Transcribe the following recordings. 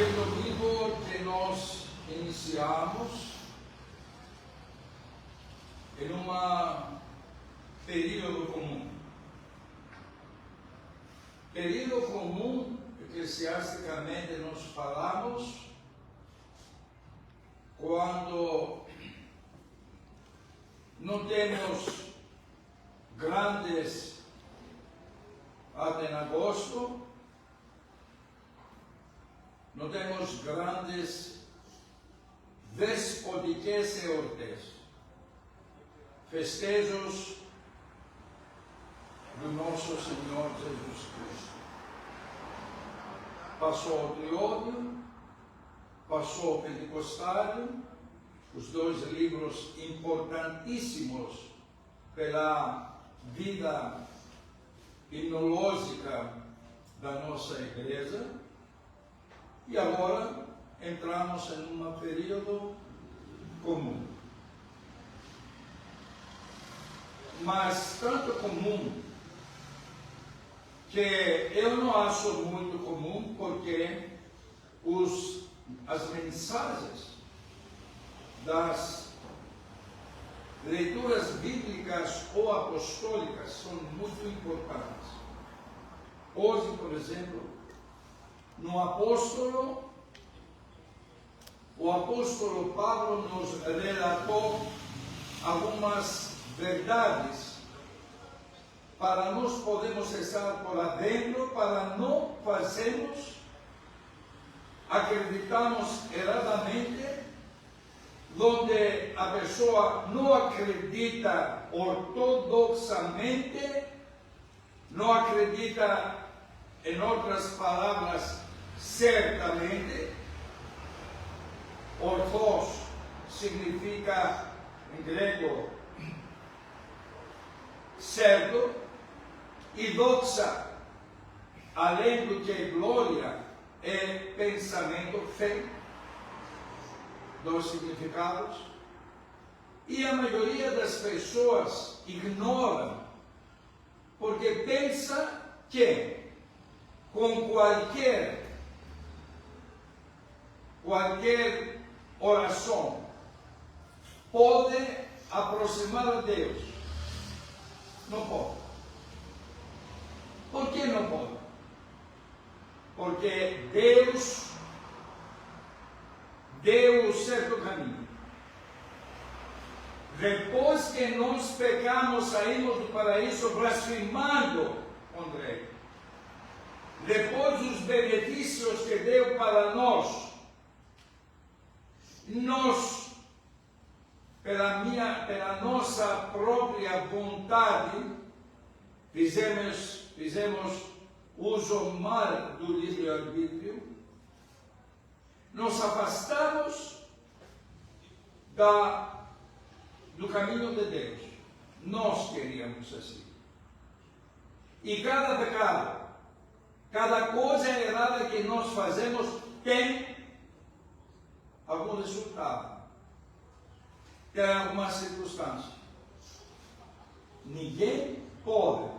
Aquele domingo que nós iniciamos em um período comum. Período comum, eclesiasticamente nós falamos, quando não temos grandes até em agosto, não temos grandes despodiques e hortes, festejos do nosso Senhor Jesus Cristo. Passou o triódio, passou o pentecostário, os dois livros importantíssimos pela vida himnológica da nossa igreja, e agora entramos em um período comum. Mas tanto comum que eu não acho muito comum, porque as mensagens das leituras bíblicas ou apostólicas são muito importantes. Hoje, por exemplo, o apóstolo Paulo nos relatou algumas verdades para nós podermos estar por lá dentro, para não acreditamos erradamente, onde a pessoa não acredita ortodoxamente, não acredita, em outras palavras, certamente. Orthos significa, em grego, certo, e doxa, além do que glória, é pensamento, fé, dois significados. E a maioria das pessoas ignoram, porque pensa que com qualquer oração pode aproximar a Deus. Não pode. Por que não pode? Porque Deus deu o certo caminho. Depois que nós pecamos, saímos do paraíso blasfemando contra Ele. Depois dos benefícios que deu para nós, pela nossa própria vontade, fizemos uso mal do livre-arbítrio, nos afastamos do caminho de Deus. Nós queríamos assim. E cada pecado, cada coisa errada que nós fazemos tem algum resultado, tem alguma circunstância. Ninguém pode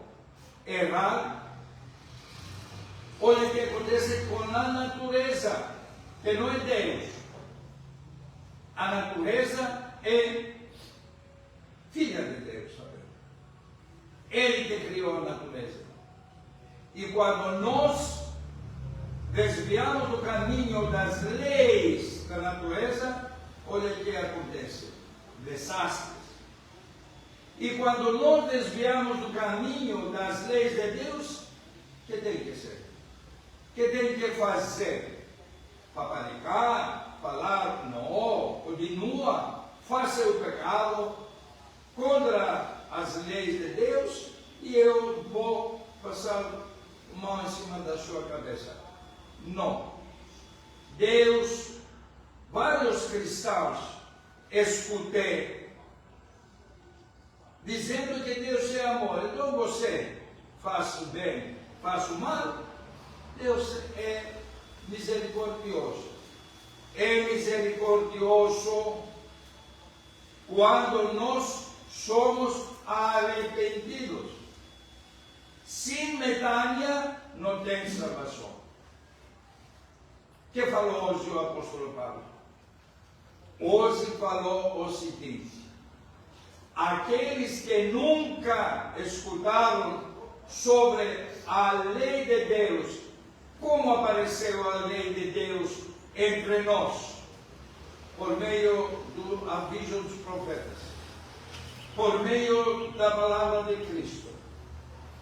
errar. Olha o que acontece com a natureza, que não é Deus. A natureza é filha de Deus, sabe? Ele que criou a natureza. E quando nós desviamos do caminho das leis da natureza, olha o que acontece: desastres. E quando nós desviamos do caminho das leis de Deus, o que tem que ser? O que tem que fazer? Paparicar, falar, não, continua, faça o pecado contra as leis de Deus, e eu vou passar a mão em cima da sua cabeça. Não. Deus, vários cristãos escutei dizendo que Deus é amor. Então você faz o bem, faz o mal. Deus é misericordioso. É misericordioso quando nós somos arrependidos. Sem metania não tem salvação. que falou hoje o apóstolo Paulo? Hoje falou o seguinte: aqueles que nunca escutaram sobre a lei de Deus, como apareceu a lei de Deus entre nós? Por meio do aviso dos profetas, por meio da palavra de Cristo,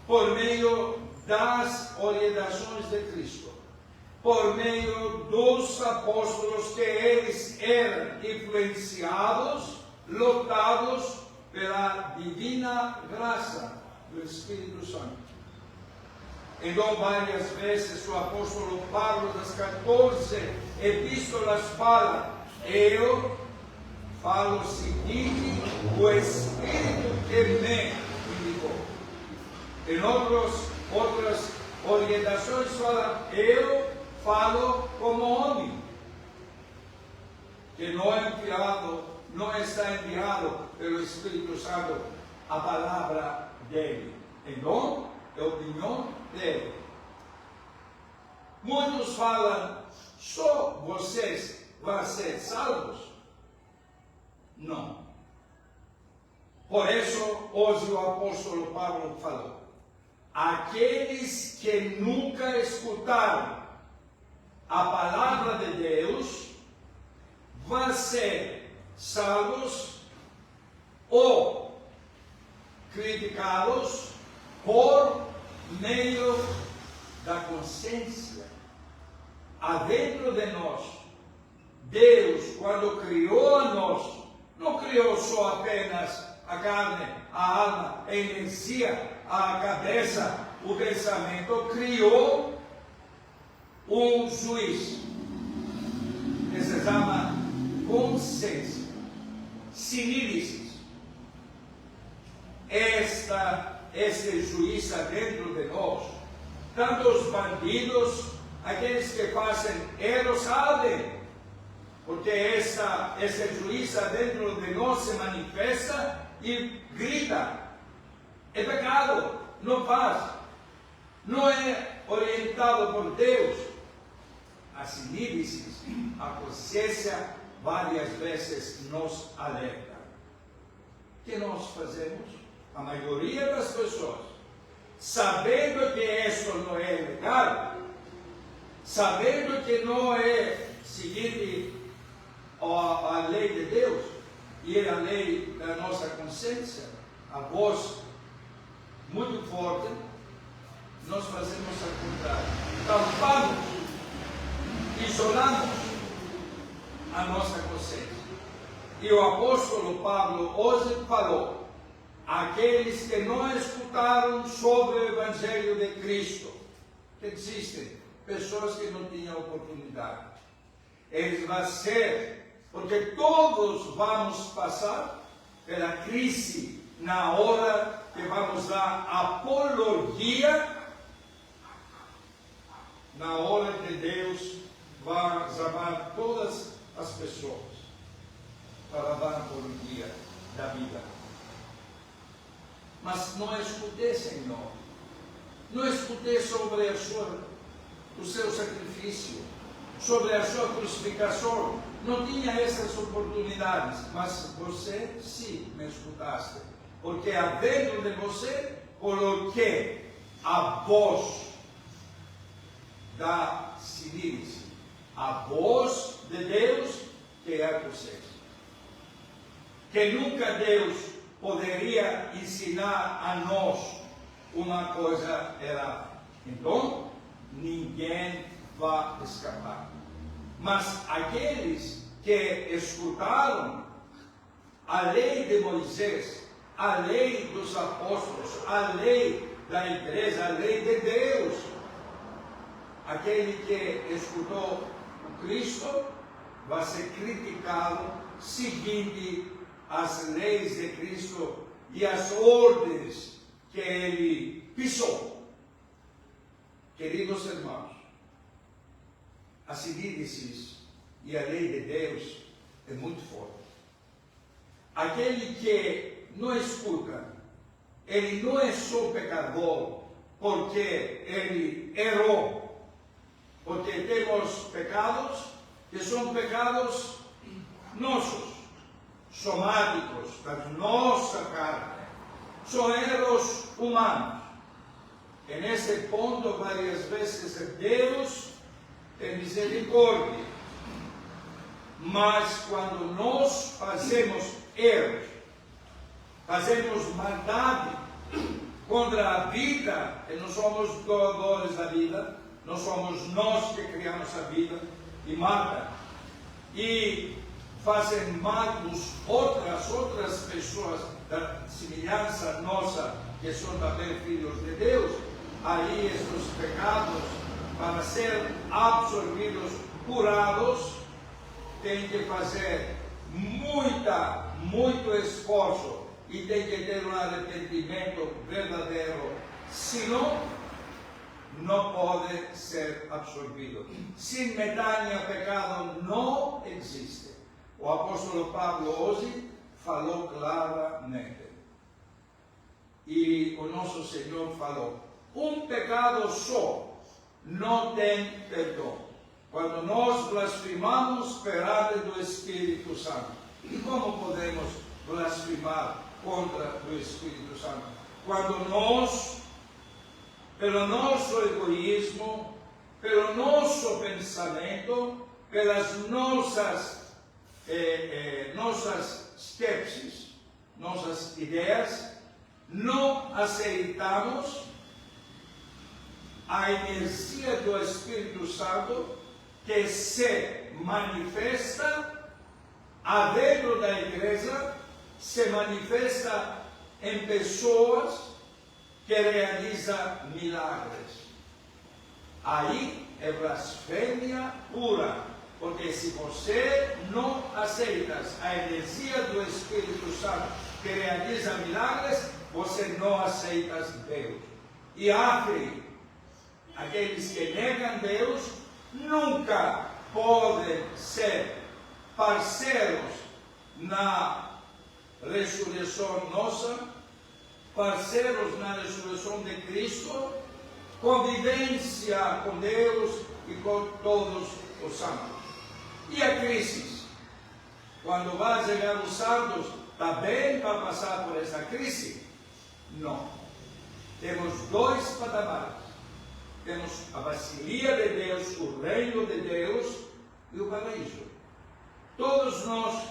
por meio das orientações de Cristo, por meio dos apóstolos, que eles eram influenciados, lotados pela divina graça do Espírito Santo. Então, várias vezes o apóstolo Paulo, das 14 epístolas, fala: eu falo o seguinte, o Espírito que me indicou. Em outras orientações fala: eu falo como homem, que não está enviado pelo Espírito Santo a palavra dele. Então, é a opinião dele. Muitos falam: só vocês vão ser salvos? Não. Por isso, hoje o apóstolo Paulo falou: aqueles que nunca escutaram a palavra de Deus vão ser salvos ou criticados por meio da consciência. Adentro de nós, Deus, quando criou a nós, não criou só apenas a carne, a alma, a energia, a cabeça, o pensamento. Criou um juiz que se chama consciência, sinílisis. Este juiz dentro de nós, tanto os bandidos, aqueles que fazem erro, sabem, porque esse juiz dentro de nós se manifesta e grita: é pecado, não faz, não é orientado por Deus. A sinílisis, a consciência, várias vezes nos alerta. O que nós fazemos? A maioria das pessoas, sabendo que isso não é legal, sabendo que não é seguir a lei de Deus e a lei da nossa consciência, a voz muito forte, nós fazemos o contrário. Tampamos, isolamos a nossa consciência. E o apóstolo Paulo hoje falou: aqueles que não escutaram sobre o Evangelho de Cristo, que existem pessoas que não tinham oportunidade, eles vão ser, porque todos vamos passar pela crise na hora que vamos dar apologia, na hora que Deus vai chamar todas as pessoas para dar apologia da vida. Mas não escutei, Senhor. Não escutei sobre o seu sacrifício, sobre a sua crucificação. Não tinha essas oportunidades, mas você sim me escutaste. Porque dentro de você coloquei a voz da sinílice, a voz de Deus, que é você. Que nunca Deus poderia ensinar a nós uma coisa errada. Então, ninguém vai escapar. Mas aqueles que escutaram a lei de Moisés, a lei dos apóstolos, a lei da igreja, a lei de Deus, aquele que escutou o Cristo vai ser criticado seguindo as leis de Cristo e as ordens que ele pisou. Queridos irmãos, a sinílisis e a lei de Deus é muito forte. Aquele que não escuta, ele não é só pecador porque ele errou, porque temos pecados que são pecados nossos, somáticos, da nossa carne. São erros humanos. E nesse ponto, várias vezes, Deus tem misericórdia. Mas quando nós fazemos erros, fazemos maldade contra a vida, e não somos doadores da vida, não somos nós que criamos a vida e mata, e fazem mal outras pessoas da semelhança nossa, que são também filhos de Deus, aí estes pecados, para ser absorvidos, curados, tem que fazer muito esforço e tem que ter um arrependimento verdadeiro, senão não pode ser absorvido. Sem medalha, pecado não existe. O apóstolo Paulo hoje falou claramente. E o nosso Senhor falou: um pecado só não tem perdão. Quando nós blasfemamos perante do Espírito Santo. E como podemos blasfemar contra o Espírito Santo? Quando nós, pelo nosso egoísmo, pelo nosso pensamento, pelas nossas skepsis, nossas ideias, não aceitamos a energia do Espírito Santo que se manifesta adentro da igreja, se manifesta em pessoas que realizam milagres. Aí é blasfêmia pura, porque se você não aceita a energia do Espírito Santo que realiza milagres, você não aceita Deus. E aqueles que negam Deus nunca podem ser parceiros na ressurreição nossa, parceiros na ressurreição de Cristo, convivência com Deus e com todos os santos. E a crise? Quando vai chegar os santos, também vai passar por essa crise? Não. Temos dois patamares. Temos a vacilia de Deus, o reino de Deus e o paraíso. Todos nós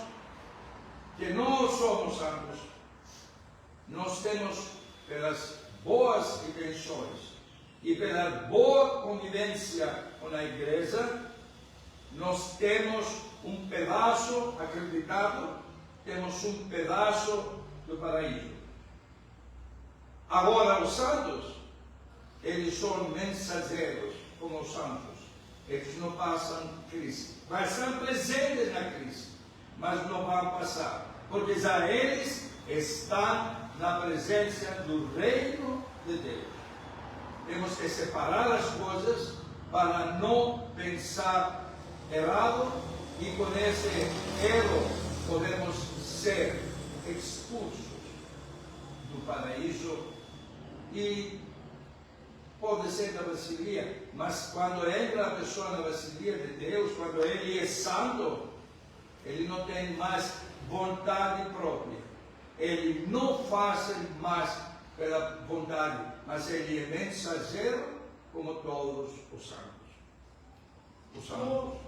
que não somos santos, nós temos, pelas boas intenções e pela boa convivência com a igreja, nós temos um pedaço acreditado, temos um pedaço do paraíso. Agora, os santos, eles são mensageiros, como os santos. Eles não passam crise. Mas são presentes na crise, mas não vão passar. Porque já eles estão na presença do reino de Deus. Temos que separar as coisas para não pensar errado, e com esse erro podemos ser expulsos do paraíso. E pode ser da vacilia, mas quando entra a pessoa na vacilia de Deus, quando ele é santo, ele não tem mais vontade própria. Ele não faz mais pela vontade, mas ele é mensageiro como todos os santos. Os santos